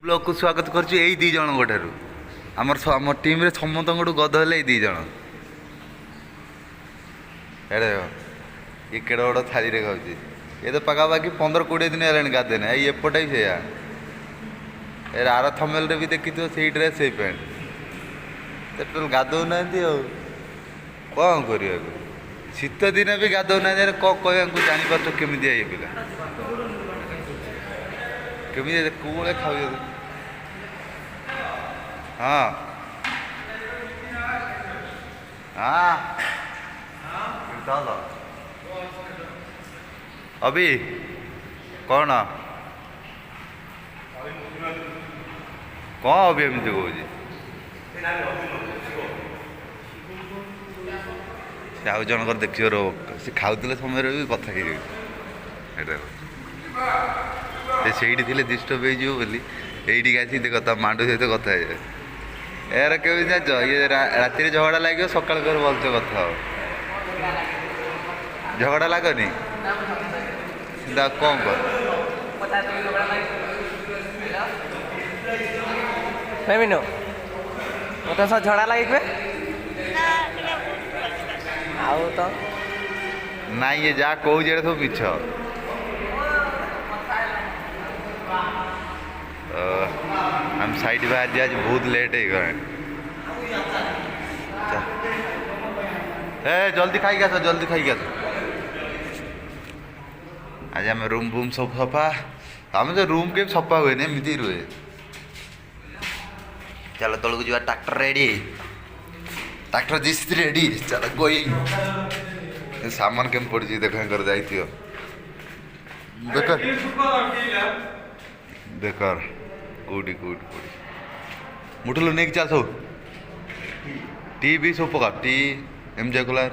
लोग को स्वागत करुँ यही दी जन ठार आम टीम रे समस्त गद है दी जन एड़े ये केड़ बड़ थाली रे खाऊँ ये तो पखापाखि 15-20 दिन है गाधे ना एपटे भी से आर थमेल रे भी देखी से ड्रेस से पैंट टोटल गाधौ ना कौन कर शीत दिन भी गाधौ ना कह जापार केमी ये पिला केमी कौन खाऊ हाँ हाँ अभी कौन कौन अभी एमती कौन आउ जनकर देखिए सी खाऊले समय भी कथा से डिस्टर्ब होगी आसी देख मांडू सहित कथा है यार केमी जाच ये राति झगड़ा लगे सकाल कर भलसे कथा हो झगड़ा लगनी कौन कर मत झगड़ा लगे आउ तो ना ये जा कहू जे सब मिछ हम साइड बाहर आज बहुत लेट हो गए जल्दी खाई आस जल्दी खाई आस आज आम रूम फूम सब सफा आम तो रूम के सफा हुए एमती रुए चलो तौक जा tractor ready tractor this ready चलो गोइंग सामान केम पड़ी देख जाइए बेकार बेकार कौटी कौटी कौटी मुठलू नहीं चल सब टी भी सब पका टी एमजे कूलर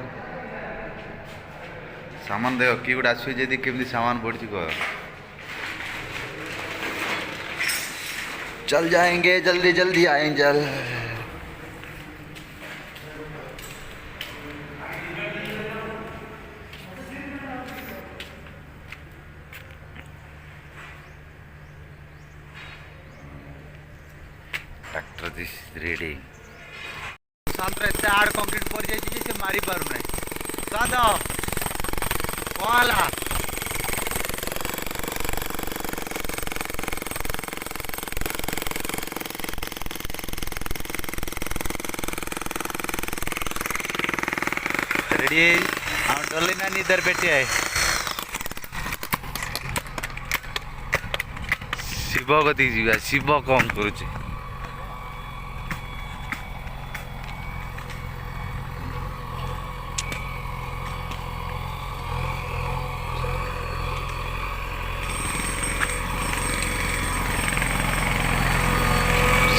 सामान देख कि गोटे आसमी केमी सामान पड़ी कह चल जाएंगे जल्दी जल्दी आएंगे चल ट्रैक्टर दिस रेडी शांत एत आड़ कंक्रीट पड़ जाइए से मारी पार ना शांत कौन रेडी हम डोली ना निधर बेटे है शिव कति जा शिव कौन करुचे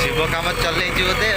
शिव काम चल बोधे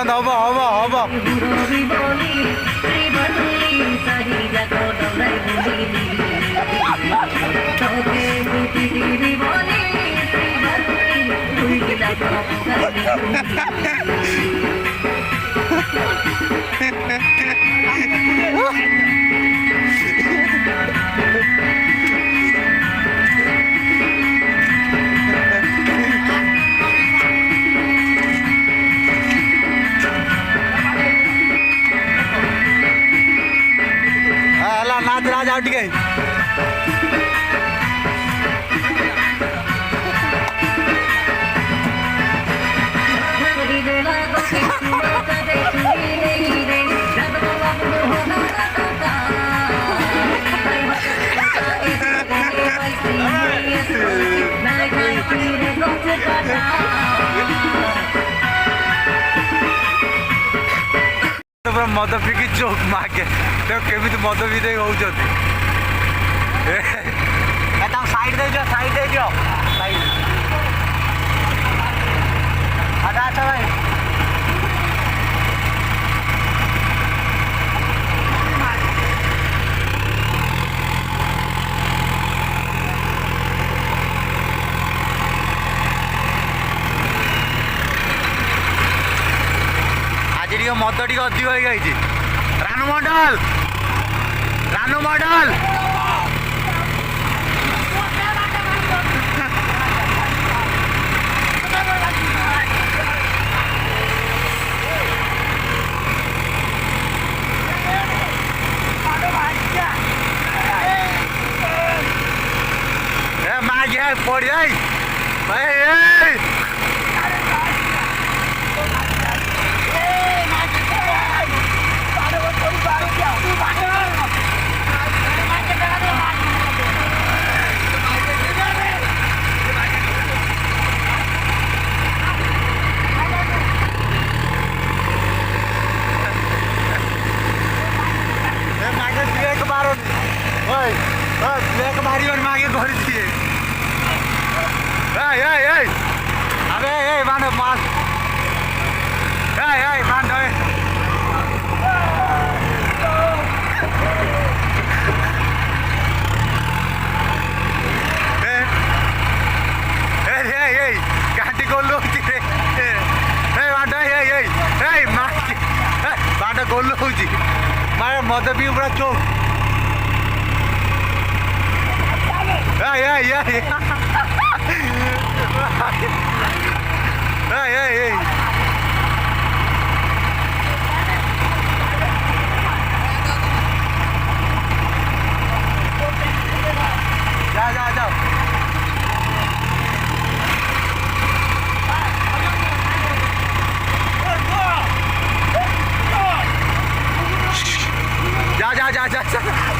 हम हम हम नाच राज आउट गए ପୁରା ମଦ ପିଇକି ଚୋକ୍ ମାକେ ତ କେମିତି ମଦ ପିଇ ଦେଇ ହଉଛନ୍ତି ତାକୁ ସାଇଡ୍ ଦେଇଦିଅ ସାଇଡ୍ ଦେଇଦିଅ ସାଇଡ୍ ଆଚ୍ଛା ଆଚ୍ଛା ଭାଇ ଆଜି ଟିକେ ମଦ ଟିକେ ଅଧିକ ହେଇଯାଇଛି ରାନୁ ମଣ୍ଡଲ ରାନୁ ମଣ୍ଡଲ ए मार गया पड़ जाए भाई ब्रेक मारी और मागे घोड़ी दिए अबे मान मार मान गाड़ी गोल बाट गोल हो मारे मद भी पूरा चौक जा जा जा जा जा